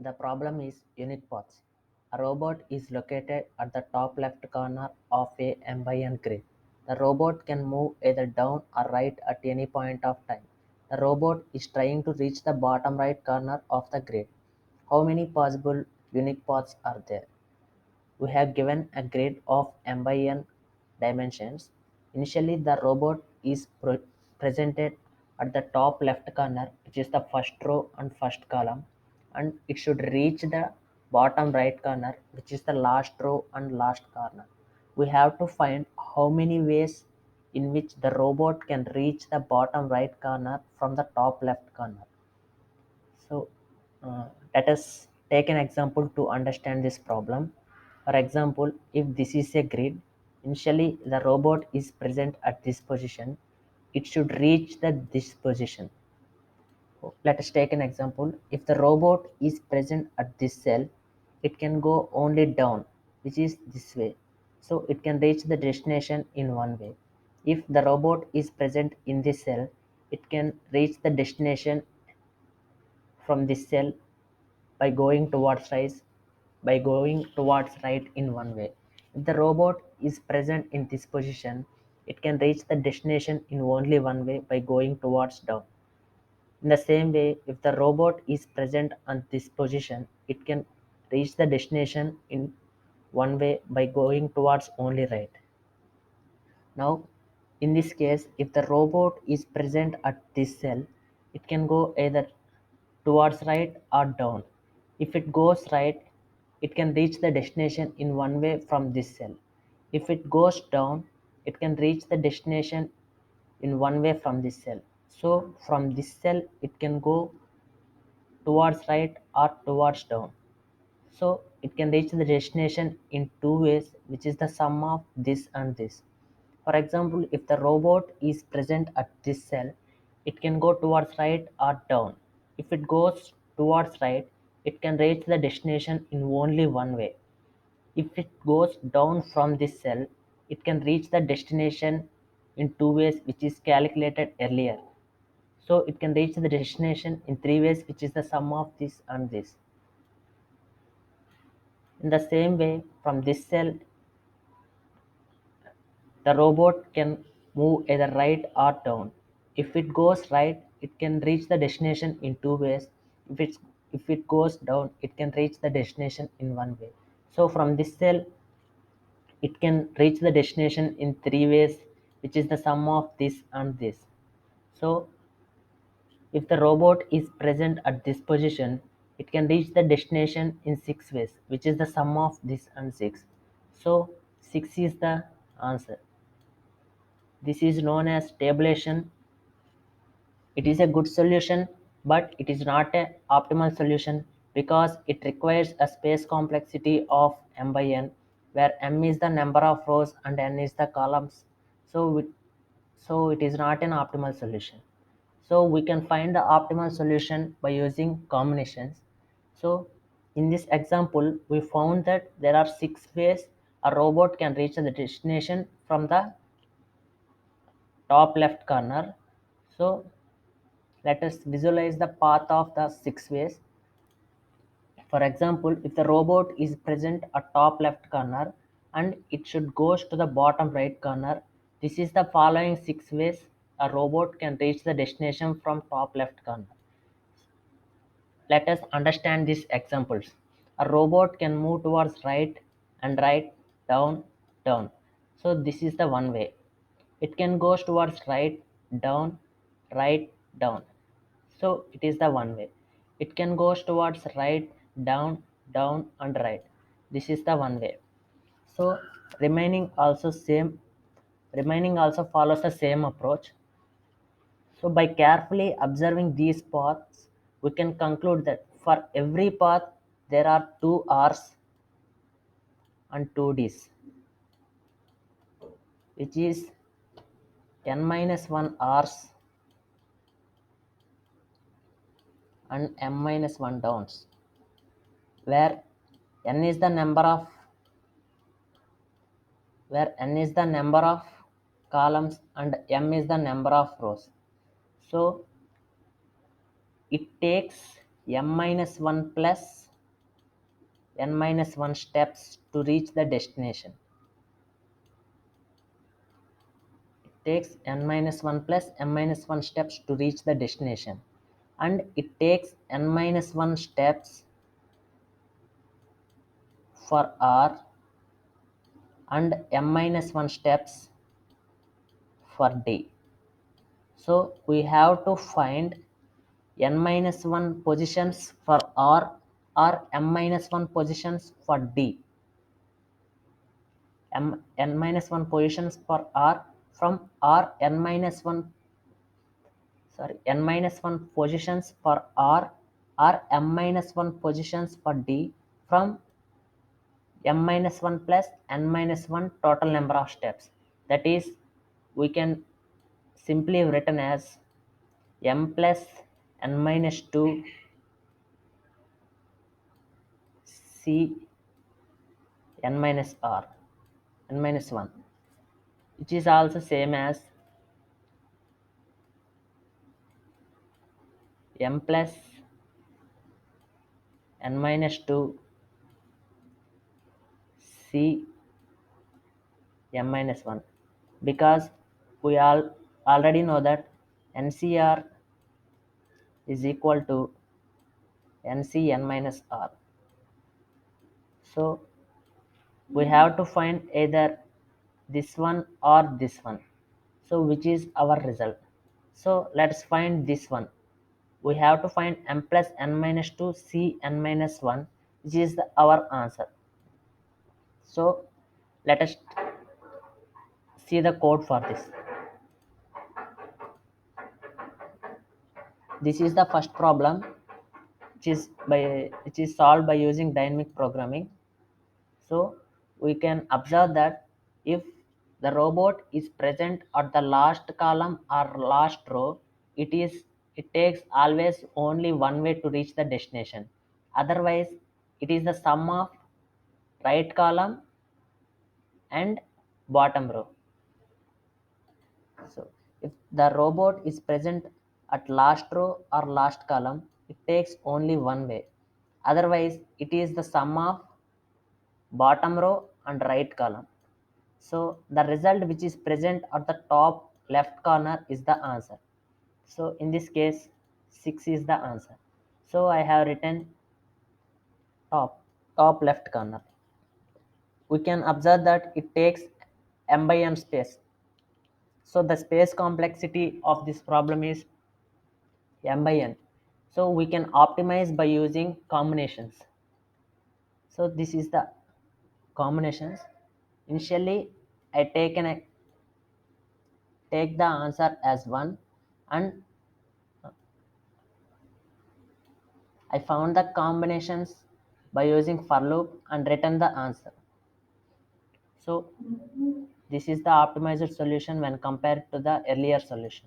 The problem is unique paths. A robot is located at the top left corner of a M by N grid. The robot can move either down or right at any point of time. The robot is trying to reach the bottom right corner of the grid. How many possible unique paths are there? We have given a grid of M by N dimensions. Initially, the robot is presented at the top left corner, which is the first row and first column, and it should reach the bottom right corner, which is the last row and last corner. We have to find how many ways in which the robot can reach the bottom right corner from the top left corner. So let us take an example to understand this problem. For example, if this is a grid, initially the robot is present at this position, it should reach this position. Let us take an example. If the robot is present at this cell, it can go only down, which is this way. So it can reach the destination in one way. If the robot is present in this cell, it can reach the destination from this cell by going towards right in one way. If the robot is present in this position, it can reach the destination in only one way by going towards down. In the same way, if the robot is present on this position, it can reach the destination in one way by going towards only right. Now, in this case, if the robot is present at this cell, it can go either towards right or down. If it goes right, it can reach the destination in one way from this cell. If it goes down, it can reach the destination in one way from this cell. So from this cell, it can go towards right or towards down. So it can reach the destination in two ways, which is the sum of this and this. For example, if the robot is present at this cell, it can go towards right or down. If it goes towards right, it can reach the destination in only one way. If it goes down from this cell, it can reach the destination in two ways, which is calculated earlier. So it can reach the destination in three ways, which is the sum of this and this. In the same way, from this cell, the robot can move either right or down. If it goes right, it can reach the destination in two ways. If it goes down, it can reach the destination in one way. So from this cell, it can reach the destination in three ways, which is the sum of this and this. So if the robot is present at this position, it can reach the destination in six ways, which is the sum of this and six. So 6 is the answer. This is known as tabulation. It is a good solution, but it is not an optimal solution because it requires a space complexity of m by n, where m is the number of rows and n is the columns. So it is not an optimal solution. So we can find the optimal solution by using combinations. So in this example, we found that there are 6 ways a robot can reach the destination from the top left corner. So let us visualize the path of the 6 ways. For example, if the robot is present at top left corner and it should goes to the bottom right corner, this is the following 6 ways a robot can reach the destination from top left corner. Let us understand these examples. A robot can move towards right and right, down, down. So this is the one way. It can goes towards right, down, right, down. So it is the one way. It can goes towards right, down, down and right. This is the one way. So remaining also same remaining also follows the same approach. So by carefully observing these paths, we can conclude that for every path there are two R's and two D's, which is n minus 1 R's and m minus 1 downs, where n is the number of columns and m is the number of rows. So it takes m minus 1 plus n minus 1 steps to reach the destination. It takes n minus 1 plus n minus 1 steps to reach the destination, and it takes n minus 1 steps for r and m minus 1 steps for d. So we have to find n minus 1 positions for r or m minus 1 positions for d. N minus 1 positions for r from r n minus 1 n minus 1 positions for r or m minus 1 positions for d from m minus 1 plus n minus 1 total number of steps. That is, we can simply written as m plus n minus 2 c n minus r n minus 1, which is also same as m plus n minus 2 c m minus 1, because we all already know that ncr is equal to nc n minus r. So we have to find either this one or this one. So which is our result? So let's find this one. We have to find m plus n minus 2 c n minus 1, which is our answer. So let us see the code for this. This is the first problem, which is solved by using dynamic programming. So we can observe that if the robot is present at the last column or last row, it takes always only one way to reach the destination. Otherwise, it is the sum of right column and bottom row. So if the robot is present at last row or last column, it takes only one way. Otherwise, it is the sum of bottom row and right column. So the result which is present at the top left corner is the answer. So in this case, 6 is the answer. So I have written top left corner. We can observe that it takes m by n space. So the space complexity of this problem is m by n. So we can optimize by using combinations. So this is the combinations. Initially, I take the answer as 1, and I found the combinations by using for loop and written the answer. So this is the optimized solution when compared to the earlier solution.